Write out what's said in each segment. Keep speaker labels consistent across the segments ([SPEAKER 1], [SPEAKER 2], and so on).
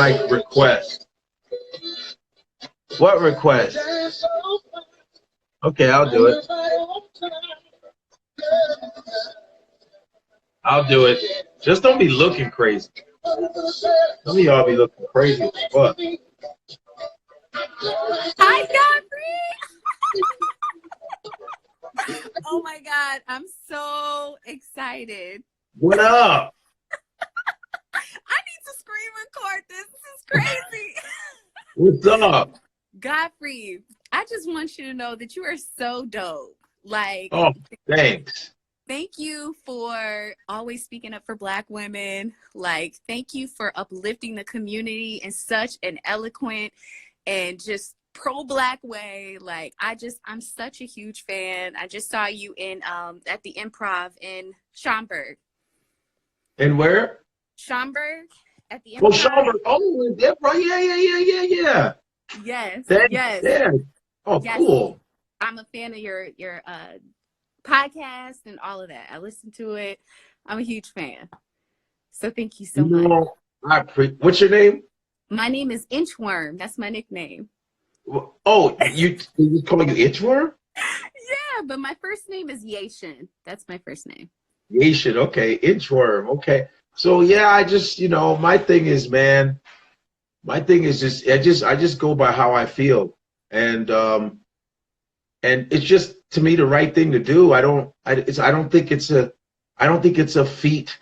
[SPEAKER 1] like request. What request? Okay, I'll do it. I'll do it. Just don't be looking crazy. Some of y'all be looking crazy as fuck.
[SPEAKER 2] Hi, Godfrey. Oh my God, I'm so excited.
[SPEAKER 1] What up?
[SPEAKER 2] I need to screen record this. This is crazy.
[SPEAKER 1] What's up?
[SPEAKER 2] Godfrey, I just want you to know that you are so dope. Like,
[SPEAKER 1] oh, thanks.
[SPEAKER 2] Thank you for always speaking up for Black women. Like, thank you for uplifting the community in such an eloquent and just pro-Black way. Like, I'm such a huge fan. I just saw you in at the Improv in Schaumburg.
[SPEAKER 1] And where?
[SPEAKER 2] Schaumburg at the Improv.
[SPEAKER 1] Oh, Schaumburg. Oh, yeah.
[SPEAKER 2] Yes.
[SPEAKER 1] Yes. Yeah. Oh, yes. Cool.
[SPEAKER 2] I'm a fan of your podcast and all of that. I listen to it. I'm a huge fan. So thank you so much.
[SPEAKER 1] What's your name?
[SPEAKER 2] My name is Inchworm. That's my nickname.
[SPEAKER 1] Oh, you call you Inchworm?
[SPEAKER 2] Yeah, but my first name is Yashin. That's my first name.
[SPEAKER 1] Yashin, okay. Inchworm, okay. So yeah, I just, my thing is, man, I just go by how I feel. And it's just, to me, the right thing to do. I don't think it's a feat.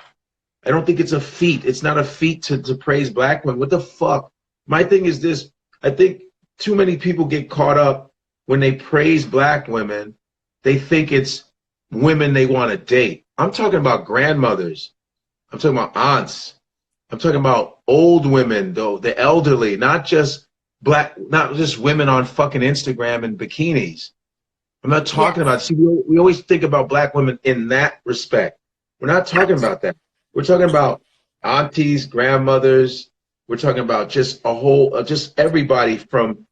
[SPEAKER 1] I don't think it's a feat. It's not a feat to praise Black women. What the fuck? My thing is this. I think too many people get caught up when they praise Black women. They think it's women they want to date. I'm talking about grandmothers. I'm talking about aunts. I'm talking about old women, though, the elderly, not just women on fucking Instagram in bikinis. I'm not talking about, see, we always think about Black women in that respect. We're not talking about that. We're talking about aunties, grandmothers. We're talking about just a whole, just everybody from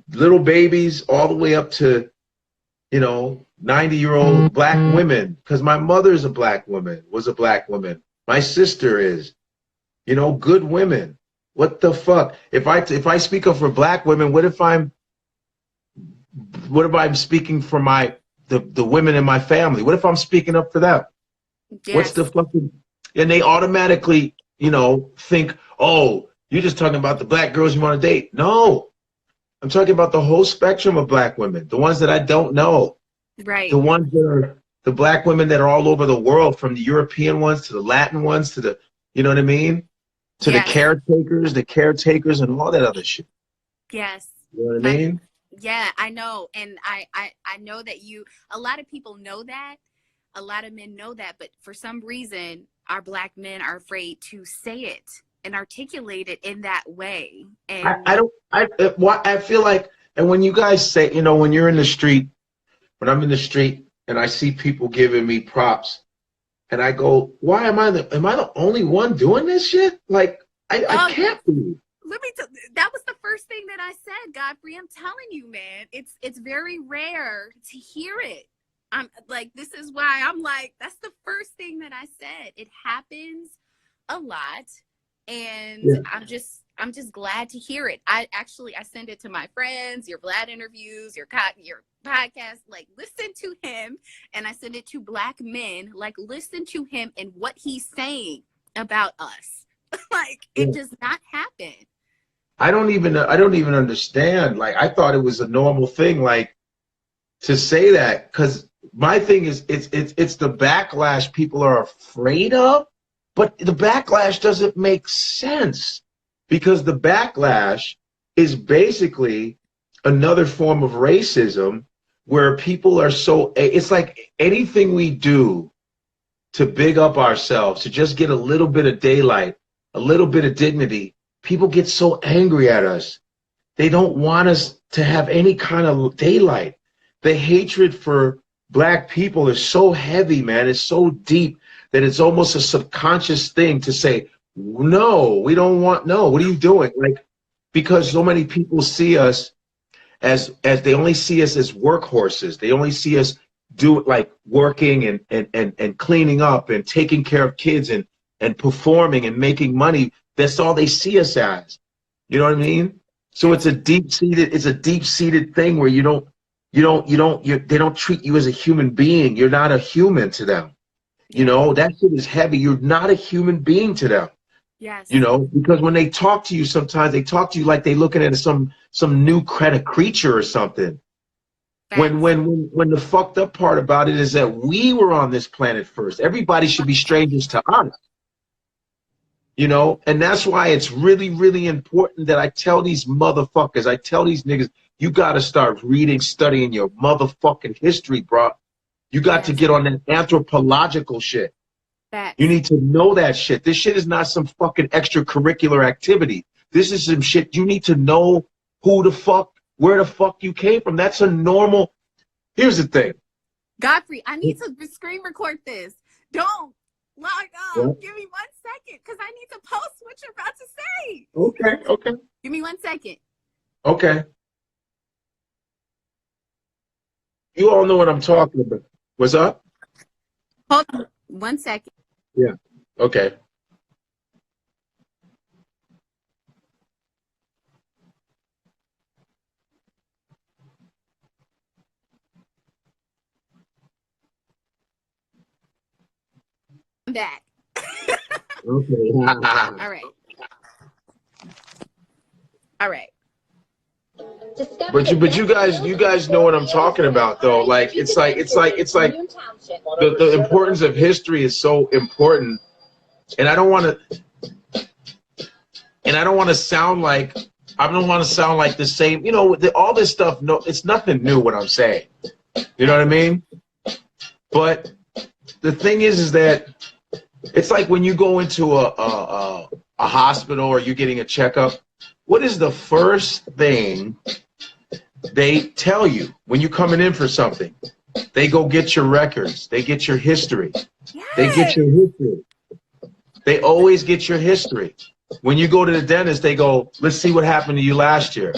[SPEAKER 1] little babies all the way up to, 90-year-old Black women. Because my mother's a Black woman, was a Black woman. My sister is, good women. What the fuck? If I speak up for Black women, what if I'm speaking for the women in my family? What if I'm speaking up for them? Yes. What's the fucking, and they automatically, think, oh, you're just talking about the Black girls you want to date. No, I'm talking about the whole spectrum of Black women, the ones that I don't know.
[SPEAKER 2] Right.
[SPEAKER 1] The ones that are the Black women that are all over the world, from the European ones to the Latin ones to the, you know what I mean? To the caretakers and all that other shit.
[SPEAKER 2] Yes.
[SPEAKER 1] You know what I mean?
[SPEAKER 2] Yeah, I know. And I know that a lot of people know that. A lot of men know that. But for some reason, our Black men are afraid to say it and articulate it in that way. And
[SPEAKER 1] I feel like, and when you guys say, when you're in the street, when I'm in the street and I see people giving me props, and I go, why am I the only one doing this shit? Like, I can't be.
[SPEAKER 2] Let me tell that was the first thing that I said, Godfrey. I'm telling you, man, it's very rare to hear it. I'm like, this is why I'm like, that's the first thing that I said. It happens a lot, and yeah. I'm just glad to hear it. I send it to my friends, your Vlad interviews, your podcast, like, listen to him. And I send it to Black men, like, listen to him and what he's saying about us. Like, it does not happen.
[SPEAKER 1] I don't even understand. Like, I thought it was a normal thing, like, to say that, because my thing is, it's the backlash people are afraid of, but the backlash doesn't make sense, because the backlash is basically another form of racism, where people are it's like anything we do to big up ourselves, to just get a little bit of daylight, a little bit of dignity, people get so angry at us. They don't want us to have any kind of daylight. The hatred for Black people is so heavy, man. It's so deep that it's almost a subconscious thing to say, no, we don't want, no, what are you doing? Like, because so many people see us as they only see us as workhorses. They only see us working and cleaning up and taking care of kids and performing and making money. That's all they see us as. You know what I mean? So it's a deep-seated thing where they don't treat you as a human being. You're not a human to them. You know, that shit is heavy. You're not a human being to them.
[SPEAKER 2] Yes.
[SPEAKER 1] You know, because when they talk to you, sometimes they talk to you like they looking at some new kind of creature or something. When the fucked up part about it is that we were on this planet first. Everybody should be strangers to us. You know, and that's why it's really, really important that I tell these motherfuckers, I tell these niggas, you got to start reading, studying your motherfucking history, bro. You got to get on that anthropological shit. You need to know that shit. This shit is not some fucking extracurricular activity. This is some shit you need to know who the fuck, where the fuck you came from. That's a normal. Here's the thing.
[SPEAKER 2] Godfrey, I need to screen record this. Don't log off. Give me 1 second because I need to post what you're about to say.
[SPEAKER 1] Okay, okay.
[SPEAKER 2] Give me 1 second.
[SPEAKER 1] Okay. You all know what I'm talking about. What's up?
[SPEAKER 2] Hold on 1 second.
[SPEAKER 1] Yeah. Okay.
[SPEAKER 2] I'm back.
[SPEAKER 1] Okay.
[SPEAKER 2] All right. All right.
[SPEAKER 1] But you guys know what I'm talking about though. Like it's like the importance of history is so important, and I don't want to sound like the same. You know, all this stuff. No, it's nothing new what I'm saying. You know what I mean? But the thing is that it's like when you go into a hospital or you're getting a checkup. What is the first thing they tell you when you're coming in for something? They go get your records. They get your history.
[SPEAKER 2] Yes.
[SPEAKER 1] They get your history. They always get your history. When you go to the dentist, they go, let's see what happened to you last year.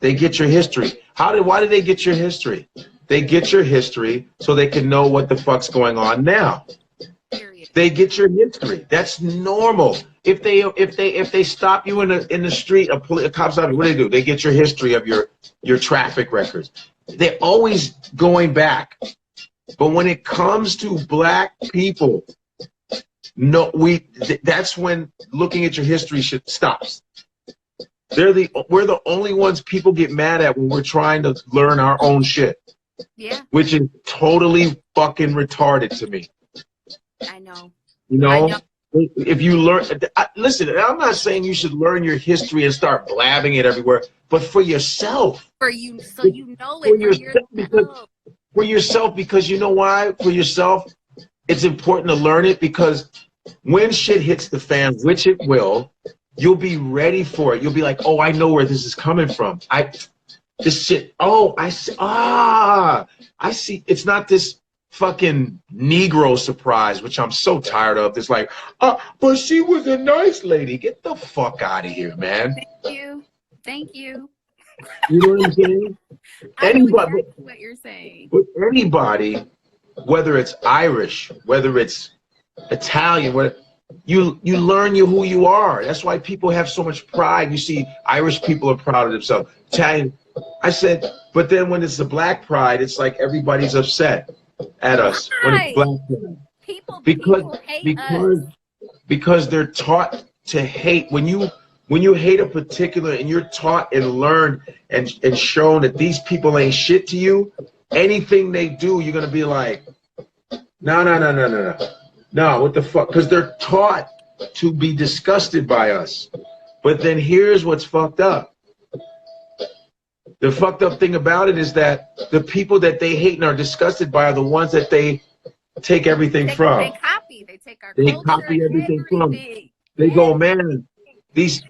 [SPEAKER 1] They get your history. Why did they get your history? They get your history so they can know what the fuck's going on now.
[SPEAKER 2] Period. They
[SPEAKER 1] get your history. That's normal. If they stop you in the street, a cop stops you, what do? They get your history of your traffic records. They're always going back. But when it comes to black people, no, that's when looking at your history stops. We're the only ones people get mad at when we're trying to learn our own shit.
[SPEAKER 2] Yeah.
[SPEAKER 1] Which is totally fucking retarded to me.
[SPEAKER 2] I know.
[SPEAKER 1] You know? If you learn, listen, I'm not saying you should learn your history and start blabbing it everywhere, but for yourself.
[SPEAKER 2] For you, so you know it.
[SPEAKER 1] For yourself, because you know why? For yourself, it's important to learn it because when shit hits the fan, which it will, you'll be ready for it. You'll be like, oh, I know where this is coming from. I see. I see. It's not this fucking Negro surprise, which I'm so tired of. It's like, but she was a nice lady. Get the fuck out of here, man.
[SPEAKER 2] Thank you.
[SPEAKER 1] You know what I'm saying?
[SPEAKER 2] Anybody, what you're saying.
[SPEAKER 1] But anybody, whether it's Irish, whether it's Italian, you learn who you are. That's why people have so much pride. You see, Irish people are proud of themselves. Italian. I said, but then when it's the black pride, it's like everybody's upset at us when it's black pride. Because they're taught to hate. When you hate a particular and you're taught and learned and shown that these people ain't shit to you, anything they do, you're gonna be like, no, what the fuck? Because they're taught to be disgusted by us. But then here's what's fucked up. The fucked up thing about it is that the people that they hate and are disgusted by are the ones that they take everything from.
[SPEAKER 2] They copy. They take our
[SPEAKER 1] culture. They
[SPEAKER 2] copy
[SPEAKER 1] everything from. They go, man, these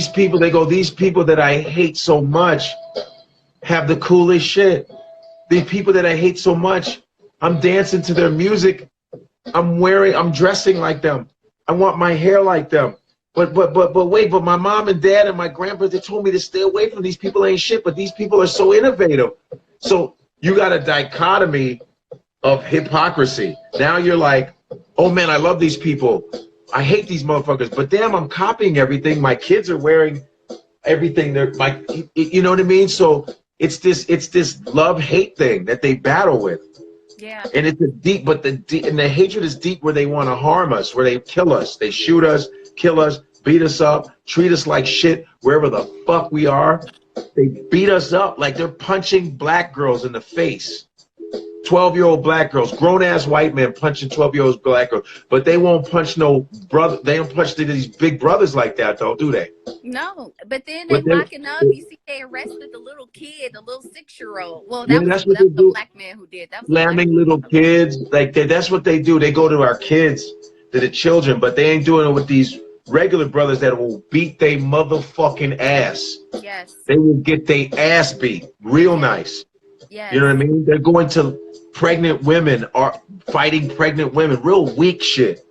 [SPEAKER 1] people that I hate so much have the coolest shit. These people that I hate so much, I'm dancing to their music. I'm dressing like them. I want my hair like them. But wait, but my mom and dad and my grandpa, they told me to stay away from these people ain't shit, but these people are so innovative. So you got a dichotomy of hypocrisy. Now you're like, oh man, I love these people. I hate these motherfuckers, but damn, I'm copying everything. My kids are wearing everything. You know what I mean? So it's this love-hate thing that they battle with.
[SPEAKER 2] Yeah.
[SPEAKER 1] And it's a deep, but the hatred is deep where they want to harm us, where they kill us, they shoot us, kill us, beat us up, treat us like shit wherever the fuck we are. They beat us up like they're punching black girls in the face. 12-year-old black girls, grown-ass white men punching 12-year-old black girls, but they won't punch no brother. They don't punch these big brothers like that, though, do they?
[SPEAKER 2] No, but then they locking up. You see, they arrested the little kid, the little 6-year-old. Well, that was the black man who did that.
[SPEAKER 1] Slamming little kids, like that's what they do. They go to our kids, to the children, but they ain't doing it with these regular brothers that will beat their motherfucking ass.
[SPEAKER 2] Yes.
[SPEAKER 1] They will get their ass beat real nice.
[SPEAKER 2] Yes.
[SPEAKER 1] You know what I mean? They're going to pregnant women, or fighting pregnant women, real weak shit.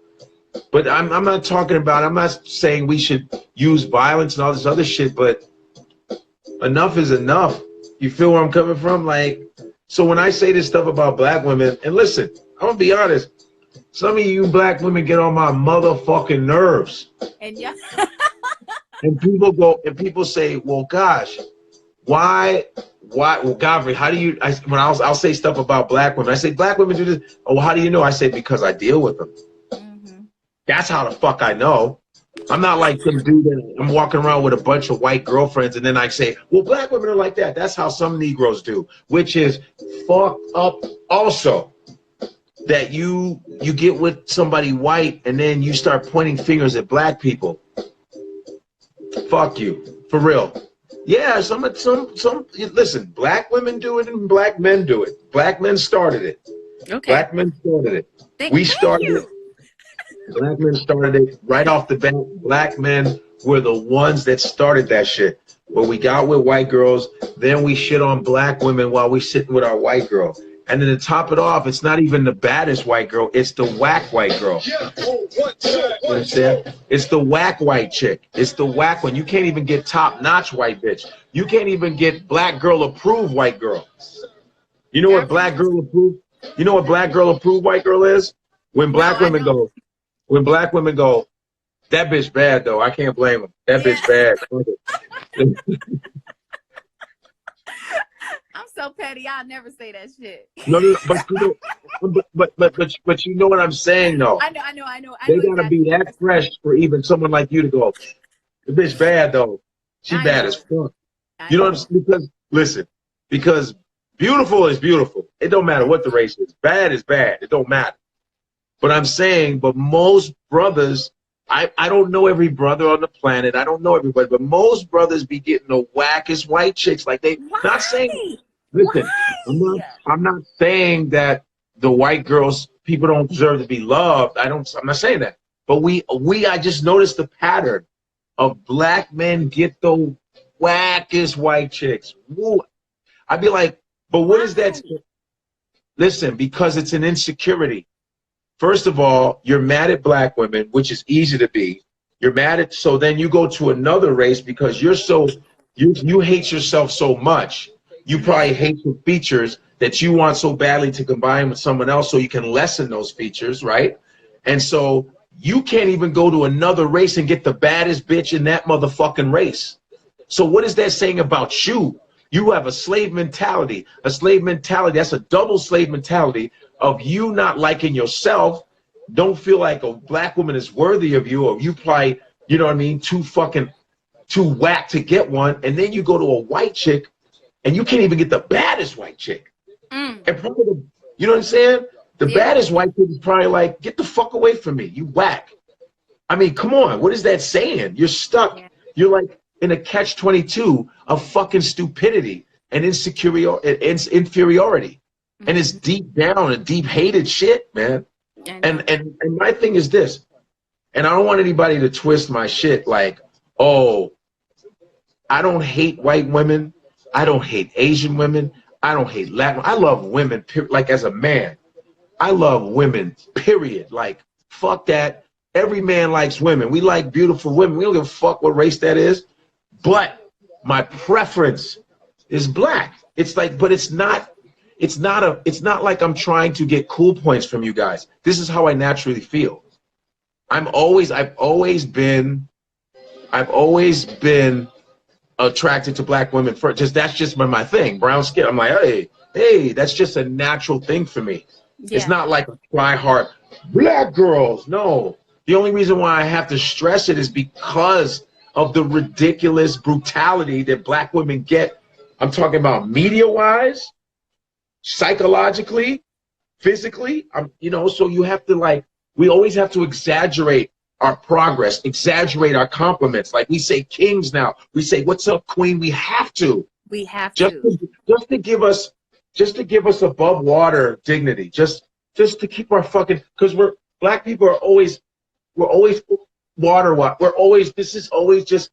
[SPEAKER 1] But I'm not talking about, I'm not saying we should use violence and all this other shit, but enough is enough. You feel where I'm coming from? Like, so when I say this stuff about black women, and listen, I'm gonna be honest, some of you black women get on my motherfucking nerves.
[SPEAKER 2] And yeah.
[SPEAKER 1] And people say, well, gosh, why, well, Godfrey, how do you, I'll say stuff about black women. I say, black women do this. Oh, well, how do you know? I say, because I deal with them. Mm-hmm. That's how the fuck I know. I'm not like some dude that I'm walking around with a bunch of white girlfriends and then I say, well, black women are like that. That's how some Negroes do, which is fucked up also. That you get with somebody white and then you start pointing fingers at black people. Fuck you, for real. Yeah, some listen, black women do it and black men do it. Black men started it.
[SPEAKER 2] Okay.
[SPEAKER 1] Black men started it. We started it. Black men started it right off the bat. Black men were the ones that started that shit. But we got with white girls, then we shit on black women while we sitting with our white girl. And then to top it off, it's not even the baddest white girl, it's the whack white girl. You understand? It's the whack white chick. It's the whack one. You can't even get top-notch white bitch. You can't even get black girl approved white girl. You know what black girl approved? You know what black girl approved white girl is? When black women go, that bitch bad though. I can't blame them. That bitch bad.
[SPEAKER 2] I'm so petty. I'll never say that shit.
[SPEAKER 1] No, but you know what I'm saying though.
[SPEAKER 2] I know.
[SPEAKER 1] They gotta be that fresh for even someone like you to go, the bitch bad though. She bad as fuck. You know what I'm saying? Because listen, because beautiful is beautiful. It don't matter what the race is. Bad is bad. It don't matter. But I'm saying, but most brothers, I don't know every brother on the planet. I don't know everybody, but most brothers be getting the wackest white chicks. Like they not saying. Listen, I'm not saying that the white girls, people don't deserve to be loved. I'm not saying that. But I just noticed the pattern of black men get the wackest white chicks. Woo. I'd be like, but what is that? Listen, because it's an insecurity. First of all, you're mad at black women, which is easy to be. You're mad at, so then you go to another race because you're so, you hate yourself so much. You probably hate your features that you want so badly to combine with someone else so you can lessen those features, right? And so you can't even go to another race and get the baddest bitch in that motherfucking race. So what is that saying about you? You have a slave mentality. A slave mentality, that's a double slave mentality of you not liking yourself, don't feel like a black woman is worthy of you, or you probably, you know what I mean, too whack to get one, and then you go to a white chick and you can't even get the baddest white chick. And probably you know what I'm saying? The baddest white chick is probably like, get the fuck away from me, you whack. I mean, come on, what is that saying? You're stuck. You're like in a catch-22 of fucking stupidity and inferiority. And it's deep down and deep hated shit, man. And my thing is this, and I don't want anybody to twist my shit like, oh, I don't hate white women. I don't hate Asian women. I don't hate Latin. I love women, like as a man. I love women, period. Like, fuck that. Every man likes women. We like beautiful women. We don't give a fuck what race that is. But my preference is black. It's like, but it's not like I'm trying to get cool points from you guys. This is how I naturally feel. I've always been attracted to black women for that's just my thing. Brown skin. I'm like, hey, that's just a natural thing for me. Yeah. It's not like a try hard black girls. No. The only reason why I have to stress it is because of the ridiculous brutality that black women get. I'm talking about media-wise, psychologically, physically. So you have to we always have to exaggerate our progress, exaggerate our compliments. Like we say kings now. We say, "What's up, queen?" We have to.
[SPEAKER 2] We have
[SPEAKER 1] just to give us above water dignity. Just to keep our because black people are always water. This is always just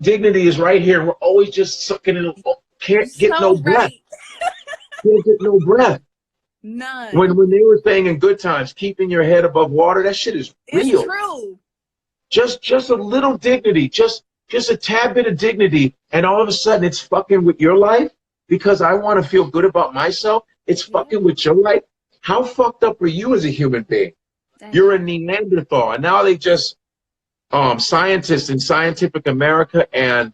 [SPEAKER 1] dignity is right here. We're always just sucking in. Can't get no breath. Can't get no breath.
[SPEAKER 2] None.
[SPEAKER 1] When they were saying in Good Times, keeping your head above water, that shit is real.
[SPEAKER 2] It's true.
[SPEAKER 1] Just a little dignity, just a tad bit of dignity, and all of a sudden it's fucking with your life because I want to feel good about myself. It's fucking with your life. How fucked up are you as a human being? You're a Neanderthal, and now they just scientists in Scientific America and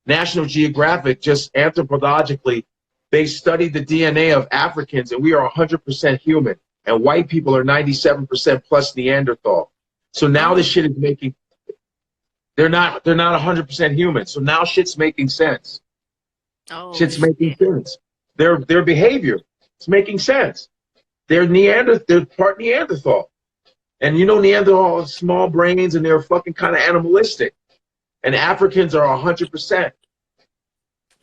[SPEAKER 1] National Geographic just anthropologically. They studied the DNA of Africans, and we are 100% human, and white people are 97% plus Neanderthal. So now this shit is making. They're not 100% human. So now shit's making sense. Shit's making sense. Their behavior, it's making sense. They're part Neanderthal, and Neanderthal have small brains, and they're fucking kind of animalistic, and Africans are 100%.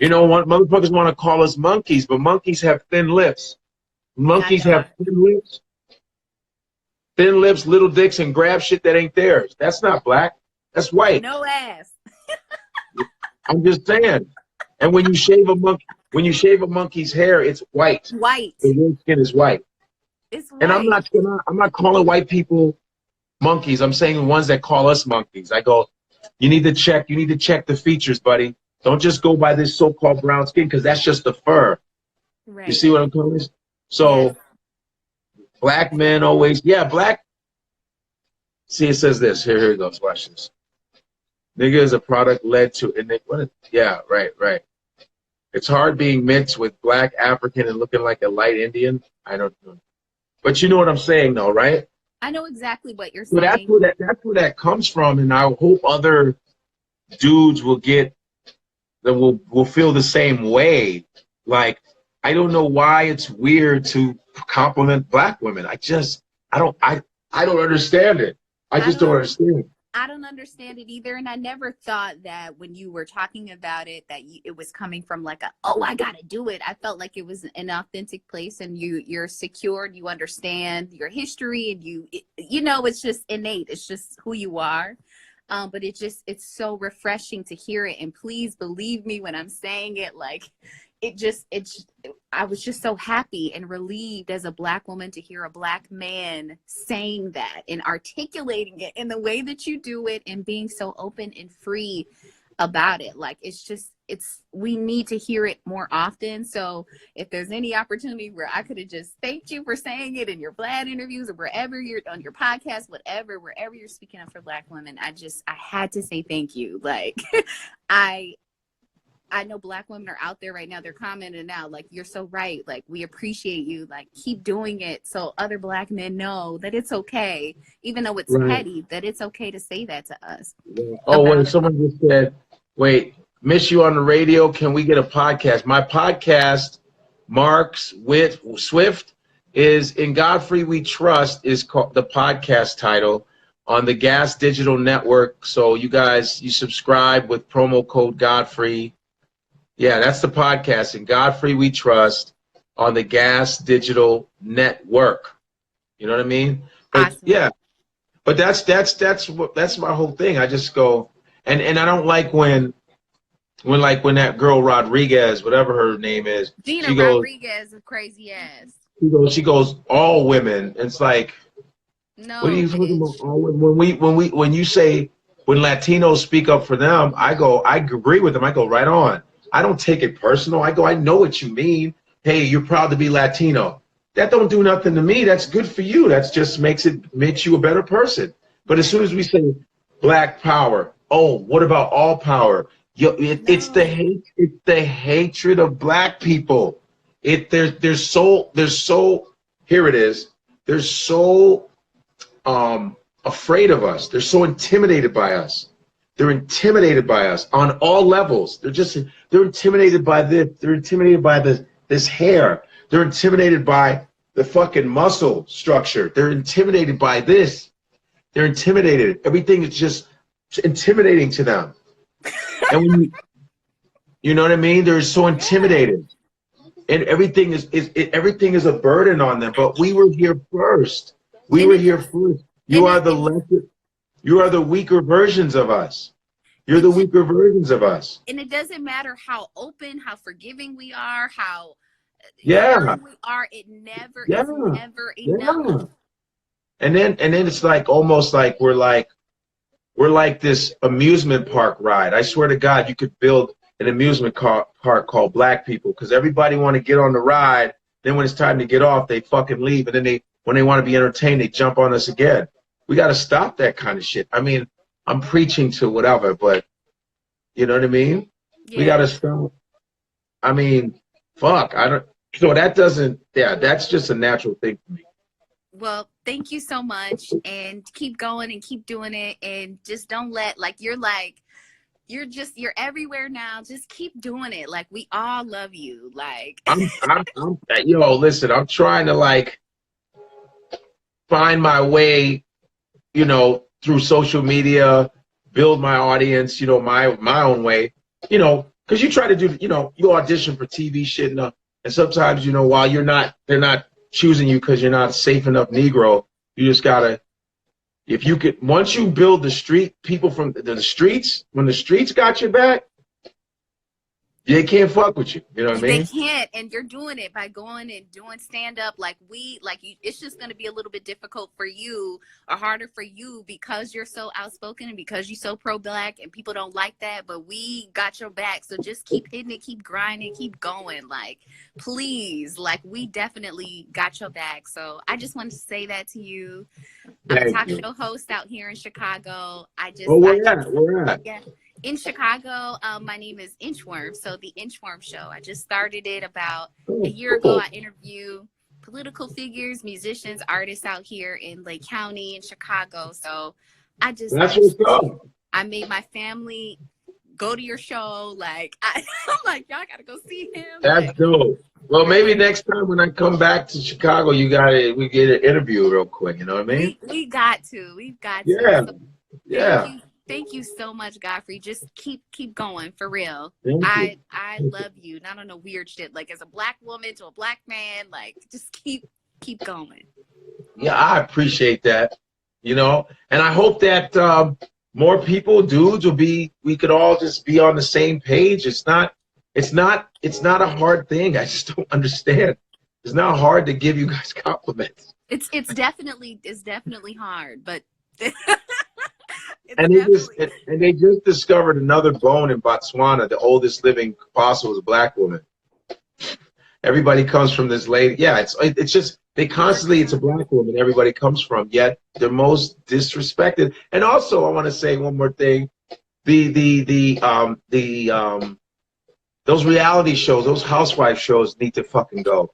[SPEAKER 1] Motherfuckers want to call us monkeys, but monkeys have thin lips. Monkeys have thin lips, little dicks, and grab shit that ain't theirs. That's not black. That's white.
[SPEAKER 2] No ass.
[SPEAKER 1] I'm just saying. And when you shave a monkey's hair, it's white.
[SPEAKER 2] White.
[SPEAKER 1] The real skin is white.
[SPEAKER 2] It's white.
[SPEAKER 1] And I'm not calling white people monkeys. I'm saying the ones that call us monkeys. I go, you need to check the features, buddy. Don't just go by this so-called brown skin because that's just the fur. Right. You see what I'm calling? So black men always, black. See, it says this. Here it goes. Watch this. Nigga is a product led to, right. It's hard being mixed with black African and looking like a light Indian. I don't know. But you know what I'm saying, though, right?
[SPEAKER 2] I know exactly what you're saying.
[SPEAKER 1] So that's where that comes from, and I hope other dudes will feel the same way. Like, I don't know why it's weird to compliment black women. I don't understand it. I just don't understand.
[SPEAKER 2] I don't understand it either, and I never thought that when you were talking about it that it was coming from like I gotta do it. I felt like it was an authentic place, and you're secure, and you understand your history, and it's just innate. It's just who you are. But it's so refreshing to hear it, and please believe me when I'm saying it. Like, I was just so happy and relieved as a black woman to hear a black man saying that and articulating it in the way that you do it and being so open and free about it. Like, we need to hear it more often. So if there's any opportunity where I could have just thanked you for saying it in your Vlad interviews or wherever you're on your podcast, wherever you're speaking up for black women, I had to say thank you. Like, I know black women are out there right now. They're commenting now, like, you're so right. Like, we appreciate you. Like, keep doing it so other black men know that it's okay, even though it's petty, that it's okay to say that to us.
[SPEAKER 1] Oh, someone just said, wait, miss you on the radio. Can we get a podcast? My podcast, Marks with Swift, is In Godfrey We Trust, is called the podcast title on the Gas Digital Network. So you subscribe with promo code Godfrey. Yeah, that's the podcast, In Godfrey We Trust, on the Gas Digital Network. You know what I mean? But awesome. Yeah, but that's my whole thing. I just go, and I don't like when that girl Rodriguez, whatever her name is,
[SPEAKER 2] Gina Rodriguez, is crazy ass.
[SPEAKER 1] She goes all women. It's like,
[SPEAKER 2] no.
[SPEAKER 1] What are you talking about? All women? When you say when Latinos speak up for them, I agree with them. I go right on. I don't take it personal. I go, I know what you mean. Hey, you're proud to be Latino. That don't do nothing to me. That's good for you. That's just makes you a better person. But as soon as we say black power, oh, what about all power? It's the hate. It's the hatred of black people. They're so. Here it is. They're so afraid of us. They're so intimidated by us. They're intimidated by us on all levels. They're intimidated by this. They're intimidated by this hair. They're intimidated by the fucking muscle structure. They're intimidated by this. They're intimidated. Everything is just intimidating to them. And when you know what I mean? They're so intimidated. And everything is a burden on them. But we were here first. We were here first. You are the weaker versions of us. You're the weaker versions of us.
[SPEAKER 2] And it doesn't matter how open, how forgiving we are, how
[SPEAKER 1] we are.
[SPEAKER 2] It's never enough.
[SPEAKER 1] And then it's like almost like we're like this amusement park ride. I swear to God, you could build an amusement park called Black People, because everybody want to get on the ride. Then when it's time to get off, they fucking leave. And then when they want to be entertained, they jump on us again. We got to stop that kind of shit. I mean, I'm preaching to whatever, but you know what I mean? Yeah. We got to stop. I mean, fuck. So that's just a natural thing for me.
[SPEAKER 2] Well, thank you so much, and keep going and keep doing it, and just don't let, you're everywhere now. Just keep doing it. Like, we all love you. Like,
[SPEAKER 1] listen, I'm trying to find my way, through social media, build my audience, my own way, because you try to do, you audition for TV shit, and sometimes, while they're not choosing you because you're not a safe enough Negro, you just gotta, once you build the street, people from the streets, when the streets got your back, they can't fuck with you. You know what I mean?
[SPEAKER 2] They can't, and you're doing it by going and doing stand-up. It's just going to be a little bit difficult for you, or harder for you, because you're so outspoken and because you're so pro-Black, and people don't like that. But we got your back, so just keep hitting it, keep grinding, keep going. Please, we definitely got your back. So I just wanted to say that to you. I'm a talk show host out here in Chicago.
[SPEAKER 1] Where at?
[SPEAKER 2] Yeah. In Chicago, my name is Inchworm. So the Inchworm Show. I just started it about a year ago. I interview political figures, musicians, artists out here in Lake County in Chicago. So I made my family go to your show. I'm like, y'all gotta go see him.
[SPEAKER 1] That's dope. Well, maybe next time when I come back to Chicago, we get an interview real quick. You know what I mean?
[SPEAKER 2] We've got to.
[SPEAKER 1] Yeah.
[SPEAKER 2] So
[SPEAKER 1] yeah.
[SPEAKER 2] Thank you so much, Godfrey. Just keep going, for real.
[SPEAKER 1] I
[SPEAKER 2] love you. Not on a weird shit. As a Black woman to a Black man, just keep going.
[SPEAKER 1] Yeah, I appreciate that. And I hope that more people, dudes, we could all just be on the same page. It's not a hard thing. I just don't understand. It's not hard to give you guys compliments.
[SPEAKER 2] It's definitely hard, but
[SPEAKER 1] and they just discovered another bone in Botswana. The oldest living fossil is a Black woman. Everybody comes from this lady. Yeah, it's just they constantly, it's a Black woman everybody comes from, yet they're most disrespected. And also, I want to say one more thing: those reality shows, those housewife shows need to fucking go.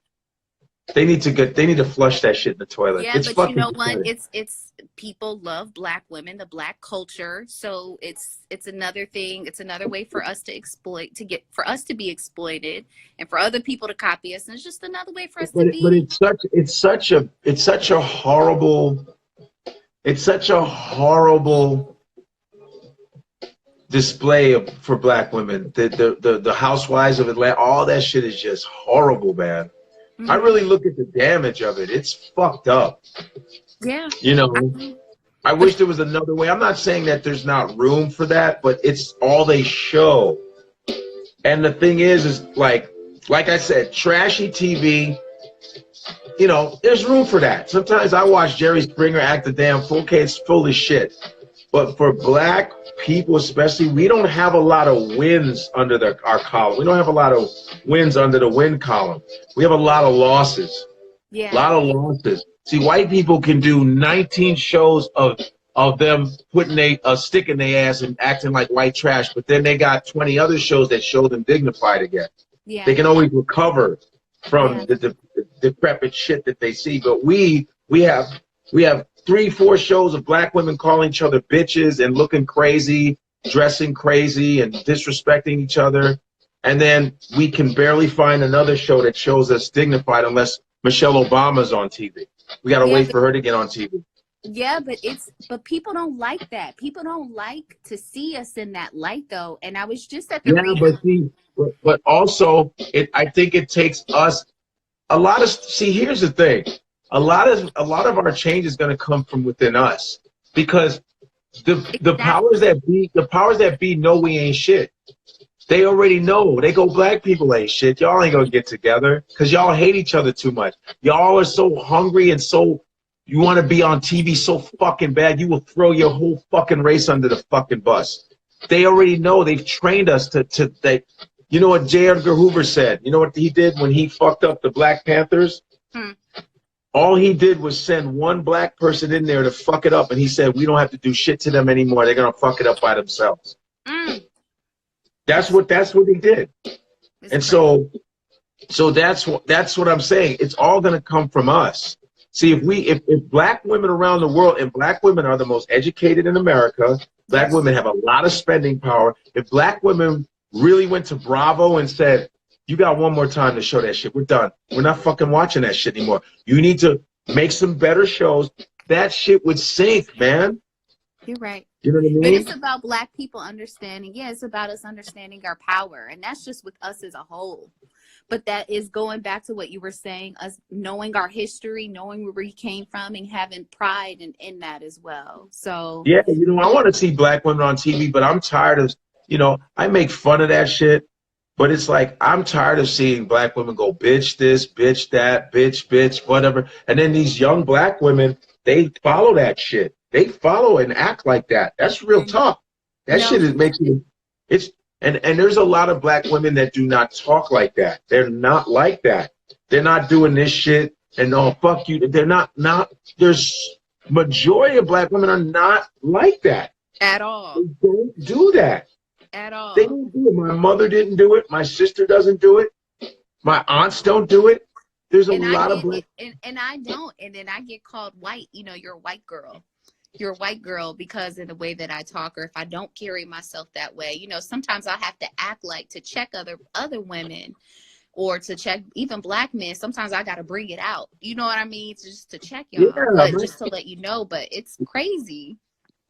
[SPEAKER 1] They need to flush that shit in the toilet.
[SPEAKER 2] Yeah, but you know what? It's people love Black women, the Black culture. So it's another thing. It's another way for us to for us to be exploited, and for other people to copy us. And it's just another way for us to be.
[SPEAKER 1] But it's such a horrible display for Black women. The housewives of Atlanta, all that shit is just horrible, man. I really look at the damage of it. It's fucked up.
[SPEAKER 2] Yeah.
[SPEAKER 1] I wish there was another way. I'm not saying that there's not room for that, but it's all they show. And the thing is like I said, trashy TV, there's room for that. Sometimes I watch Jerry Springer act a damn fool. Okay, it's full of shit. But for Black people especially, we don't have a lot of wins under our column. We don't have a lot of wins under the win column. We have a lot of losses.
[SPEAKER 2] Yeah.
[SPEAKER 1] A lot of losses. See, white people can do 19 shows of of them putting a stick in their ass and acting like white trash. But then they got 20 other shows that show them dignified again.
[SPEAKER 2] Yeah.
[SPEAKER 1] They can always recover from the decrepit shit that they see. But we have 3-4 shows of black women calling each other bitches and looking crazy, dressing crazy and disrespecting each other. And then we can barely find another show that shows us dignified unless Michelle Obama's on TV. We got to wait for her to get on TV.
[SPEAKER 2] Yeah, but people don't like that. People don't like to see us in that light, though. And I was just at the
[SPEAKER 1] but also I think it takes us a lot of. See, here's the thing: a lot of our change is going to come from within us, because the powers that be know we ain't shit. They already know. They go, black people ain't shit. Y'all ain't gonna get together because y'all hate each other too much. Y'all are so hungry and so. You want to be on TV so fucking bad, you will throw your whole fucking race under the fucking bus. They already know. They've trained us to you know what J. Edgar Hoover said? You know what he did when he fucked up the Black Panthers? All he did was send one black person in there to fuck it up, and he said, we don't have to do shit to them anymore. They're going to fuck it up by themselves. That's what he did. And so that's what I'm saying. It's all going to come from us. See, if black women around the world, and black women are the most educated in America, black women have a lot of spending power. If black women really went to Bravo and said, you got one more time to show that shit, we're done. We're not fucking watching that shit anymore. You need to make some better shows. That shit would sink, man.
[SPEAKER 2] You're right.
[SPEAKER 1] You know what I mean?
[SPEAKER 2] But it's about black people understanding. Yeah, it's about us understanding our power. And that's just with us as a whole. But that is going back to what you were saying, us knowing our history, knowing where we came from, and having pride in that as well. So
[SPEAKER 1] yeah, you know, I want to see black women on TV, but I'm tired of, you know, I make fun of that shit, but it's like I'm tired of seeing black women go bitch this, bitch that, bitch, whatever. And then these young black women, they follow that shit. They follow and act like that. That's real tough. That shit is making you. And there's a lot of black women that do not talk like that. They're not like that. They're not doing this shit and oh fuck you. They're not. There's majority of black women are not like that
[SPEAKER 2] at all.
[SPEAKER 1] They don't do that
[SPEAKER 2] at all.
[SPEAKER 1] They don't do it. My mother didn't do it. My sister doesn't do it. My aunts don't do it. There's a lot of black.
[SPEAKER 2] And I don't. And then I get called white. You know, you're a white girl. You're a white girl because of the way that I talk, or if I don't carry myself that way. You know, sometimes I have to act like to check other women, or to check even black men. Sometimes I got to bring it out. You know what I mean? Just to check y'all, just to let you know. But it's crazy.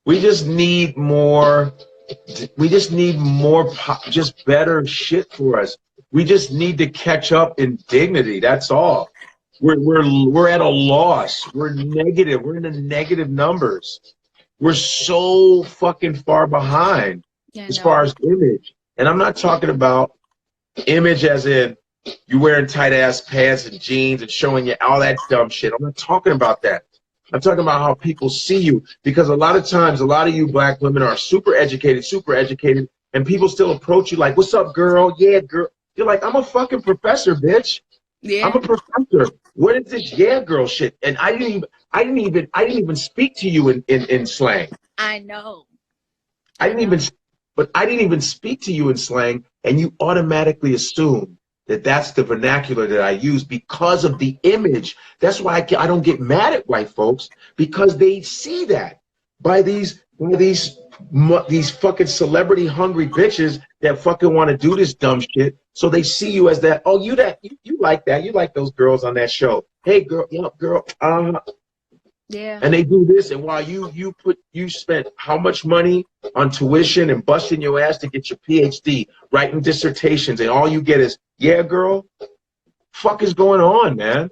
[SPEAKER 1] We just need more. We just need more, just better shit for us. We just need to catch up in dignity. That's all. We're at a loss. We're negative. We're in the negative numbers. We're so fucking far behind as far as image. And I'm not talking about image as in you wearing tight ass pants and jeans and showing you all that dumb shit. I'm not talking about that. I'm talking about how people see you, because a lot of times, a lot of you black women are super educated, and people still approach you like, "What's up, girl? Yeah, girl." You're like, "I'm a fucking professor, bitch. Yeah. I'm a professor. What is this yeah girl shit?" And I didn't even speak to you in slang.
[SPEAKER 2] I know.
[SPEAKER 1] I didn't even speak to you in slang, and you automatically assume that that's the vernacular that I use because of the image. That's why I don't get mad at white folks, because they see that by these fucking celebrity hungry bitches that fucking want to do this dumb shit. So they see you as that. Oh, you like that. You like those girls on that show. Hey, girl, girl.
[SPEAKER 2] Yeah.
[SPEAKER 1] And they do this, and while you spent how much money on tuition and busting your ass to get your PhD, writing dissertations, and all you get is yeah, girl. Fuck is going on, man?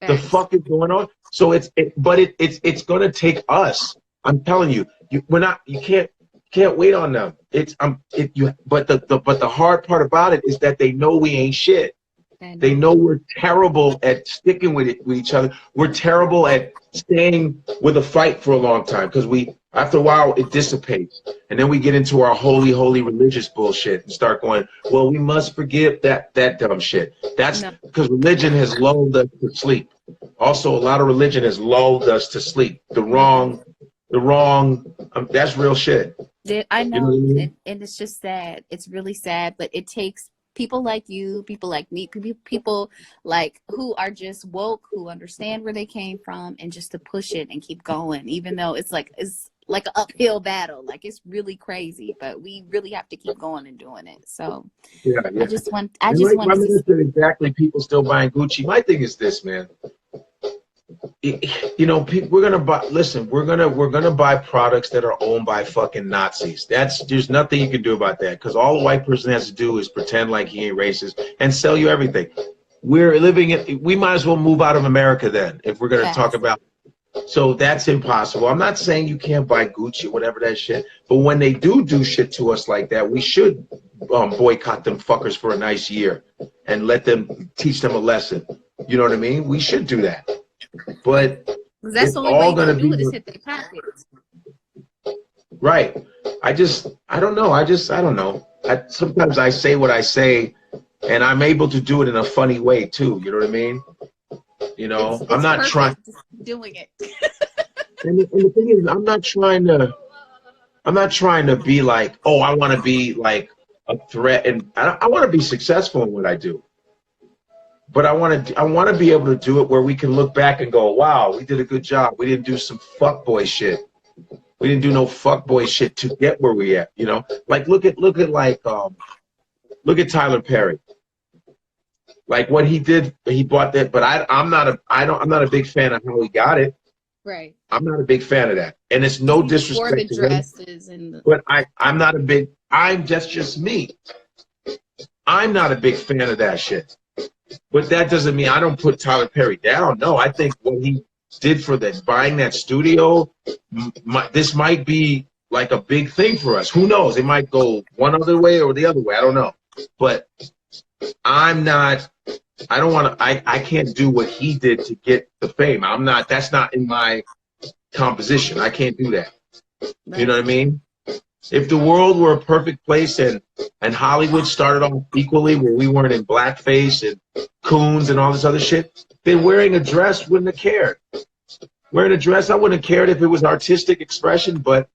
[SPEAKER 1] The fuck is going on? So it's gonna take us. I'm telling you, you can't wait on them. But the hard part about it is that they know we ain't shit. They know we're terrible at sticking with each other. We're terrible at staying with a fight for a long time, because after a while it dissipates, and then we get into our holy religious bullshit and start going, well, we must forgive that dumb shit. That's because religion has lulled us to sleep. Also, a lot of religion has lulled us to sleep. The wrong the wrong. That's real shit.
[SPEAKER 2] I
[SPEAKER 1] You know what I
[SPEAKER 2] know,
[SPEAKER 1] mean?
[SPEAKER 2] and it's just sad. It's really sad, but it takes people like you, people like me, people like who are just woke, who understand where they came from, and just to push it and keep going, even though it's like an uphill battle. Like it's really crazy, but we really have to keep going and doing it. So
[SPEAKER 1] Yeah,
[SPEAKER 2] I
[SPEAKER 1] yeah.
[SPEAKER 2] just want, I
[SPEAKER 1] And
[SPEAKER 2] just
[SPEAKER 1] like my
[SPEAKER 2] wanted to.
[SPEAKER 1] man said, exactly. People still buying Gucci. My thing is this, man. You know, people, we're gonna buy. Listen, we're gonna buy products that are owned by fucking Nazis. There's nothing you can do about that because all a white person has to do is pretend like he ain't racist and sell you everything. We're living in. We might as well move out of America then if we're gonna talk
[SPEAKER 2] Facts.
[SPEAKER 1] about. So that's impossible. I'm not saying you can't buy Gucci, whatever that shit. But when they do shit to us like that, we should boycott them fuckers for a nice year and let them teach them a lesson. You know what I mean? We should do that. But
[SPEAKER 2] 'Cause that's
[SPEAKER 1] it's
[SPEAKER 2] the only way
[SPEAKER 1] all
[SPEAKER 2] you're
[SPEAKER 1] gonna
[SPEAKER 2] gonna do
[SPEAKER 1] be
[SPEAKER 2] it is hit their pockets.
[SPEAKER 1] right. I don't know. I don't know. Sometimes I say what I say, and I'm able to do it in a funny way too. You know what I mean? You know, I'm
[SPEAKER 2] It's
[SPEAKER 1] not trying.
[SPEAKER 2] perfect just doing it.
[SPEAKER 1] And the thing is, I'm not trying to be like, oh, I want to be like a threat, and I want to be successful in what I do. But I want to be able to do it where we can look back and go, wow, we did a good job. We didn't do some fuckboy shit. We didn't do no fuckboy shit to get where we at. You know, like look at Tyler Perry. Like what he did, he bought that. But I'm not a big fan of how he got it.
[SPEAKER 2] Right.
[SPEAKER 1] I'm not a big fan of that, and it's no
[SPEAKER 2] Before the
[SPEAKER 1] disrespect to him.
[SPEAKER 2] dresses and the,
[SPEAKER 1] But I'm not a big. That's just me. I'm not a big fan of that shit. But that doesn't mean I don't put Tyler Perry down. No, I think what he did for that buying that studio, this might be like a big thing for us. Who knows? It might go one other way or the other way. I don't know. But I'm not. I don't want to. I can't do what he did to get the fame. I'm not. That's not in my composition. I can't do that.
[SPEAKER 2] right.
[SPEAKER 1] You know what I mean? If the world were a perfect place and Hollywood started off equally where we weren't in blackface and coons and all this other shit, then wearing a dress wouldn't have cared. Wearing a dress, I wouldn't have cared if it was artistic expression, but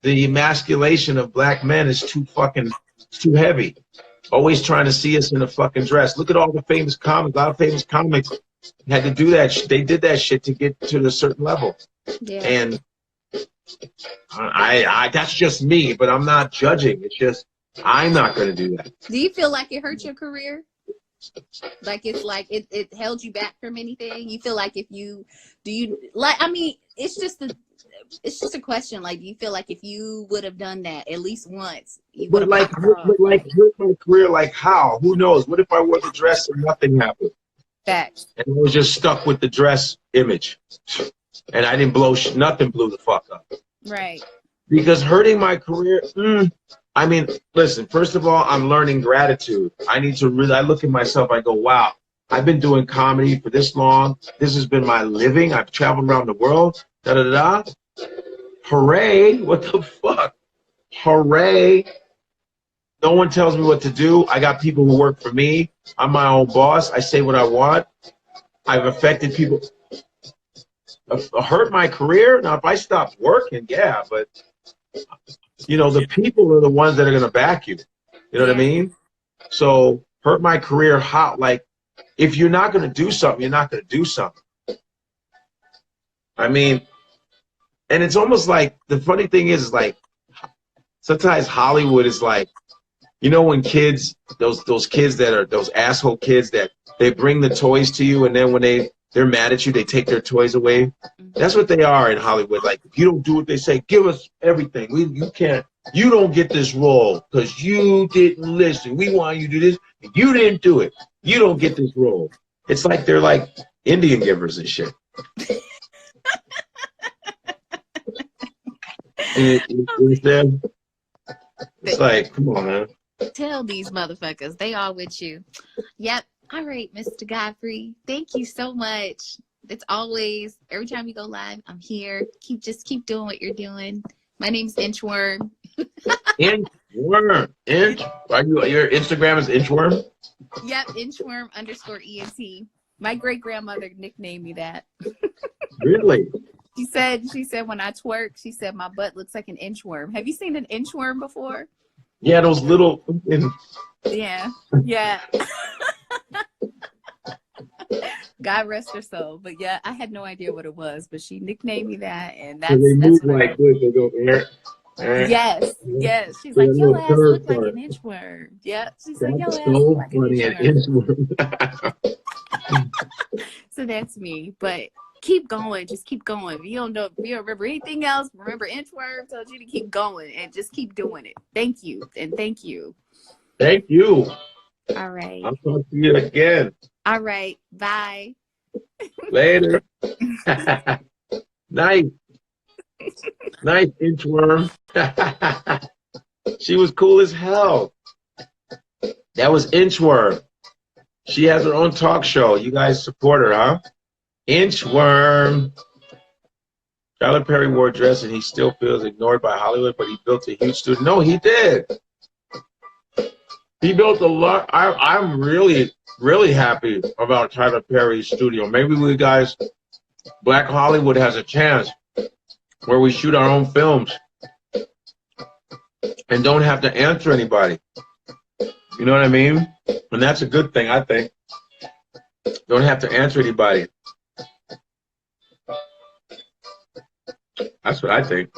[SPEAKER 1] the emasculation of black men is it's too heavy. Always trying to see us in a fucking dress. Look at all the famous comics. A lot of famous comics had to do that. They did that shit to get to a certain level.
[SPEAKER 2] Yeah.
[SPEAKER 1] And I that's just me, but I'm not judging. It's just I'm not going to do that.
[SPEAKER 2] Do you feel like it hurt your career? Like it's like it held you back from anything? You feel like if you I mean, it's just a question. Like, do you feel like if you would have done that at least once, you would have
[SPEAKER 1] hurt my career, like how? Who knows? What if I wore the dress and nothing happened?
[SPEAKER 2] Facts.
[SPEAKER 1] And I was just stuck with the dress image. And I didn't nothing blew the fuck up.
[SPEAKER 2] Right.
[SPEAKER 1] Because hurting my career, I mean, listen, first of all, I'm learning gratitude. I look at myself, I go, wow, I've been doing comedy for this long. This has been my living. I've traveled around the world. Da-da-da-da. Hooray. What the fuck? Hooray. No one tells me what to do. I got people who work for me. I'm my own boss. I say what I want. I've affected people. Hurt my career? Now, if I stopped working, yeah, but, you know, the people are the ones that are going to back you. You know what I mean? So, hurt my career, how? Like, if you're not going to do something, you're not going to do something. I mean, and it's almost like, the funny thing is like, sometimes Hollywood is like, you know, when kids, those kids that are, those asshole kids that they bring the toys to you, and then when they're mad at you, they take their toys away. That's what they are in Hollywood. Like, if you don't do what they say, give us everything. You don't get this role because you didn't listen. We want you to do this, and you didn't do it. You don't get this role. It's like they're like Indian givers and shit. It's like, come on, man.
[SPEAKER 2] Tell these motherfuckers, they all with you. Yep. All right, Mr. Godfrey. Thank you so much. It's always, every time you go live, I'm here. Just keep doing what you're doing. My name's Inchworm.
[SPEAKER 1] Inchworm. Your Instagram is Inchworm?
[SPEAKER 2] Yep, Inchworm _ENT. My great grandmother nicknamed me that.
[SPEAKER 1] Really?
[SPEAKER 2] She said when I twerk, she said my butt looks like an inchworm. Have you seen an inchworm before?
[SPEAKER 1] Yeah, those little.
[SPEAKER 2] Yeah. Yeah. God rest her soul. But yeah, I had no idea what it was, but she nicknamed me that, and
[SPEAKER 1] So they
[SPEAKER 2] that's
[SPEAKER 1] move
[SPEAKER 2] what I
[SPEAKER 1] like this. They go
[SPEAKER 2] Yes, yes. She's
[SPEAKER 1] They
[SPEAKER 2] like,
[SPEAKER 1] got a
[SPEAKER 2] your
[SPEAKER 1] little
[SPEAKER 2] ass
[SPEAKER 1] curve
[SPEAKER 2] look like
[SPEAKER 1] for
[SPEAKER 2] an
[SPEAKER 1] it.
[SPEAKER 2] inchworm. Yeah. She's like, your
[SPEAKER 1] That's
[SPEAKER 2] ass look
[SPEAKER 1] so
[SPEAKER 2] like an
[SPEAKER 1] funny. An
[SPEAKER 2] inchworm.
[SPEAKER 1] inchworm.
[SPEAKER 2] So that's me. But keep going. Just keep going. If you don't know, if you don't remember anything else, remember Inchworm told you to keep going and just keep doing it. Thank you. And thank you.
[SPEAKER 1] Thank you.
[SPEAKER 2] All right.
[SPEAKER 1] I'll talk to you again.
[SPEAKER 2] All right. Bye.
[SPEAKER 1] Later. Nice. Nice, Inchworm. She was cool as hell. That was Inchworm. She has her own talk show. You guys support her, huh? Inchworm. Tyler Perry wore a dress and he still feels ignored by Hollywood, but he built a huge studio. No, he did. He built a lot. I'm really, really happy about Tyler Perry's studio. Maybe we guys, Black Hollywood has a chance where we shoot our own films and don't have to answer anybody. You know what I mean? And that's a good thing, I think. Don't have to answer anybody. That's what I think.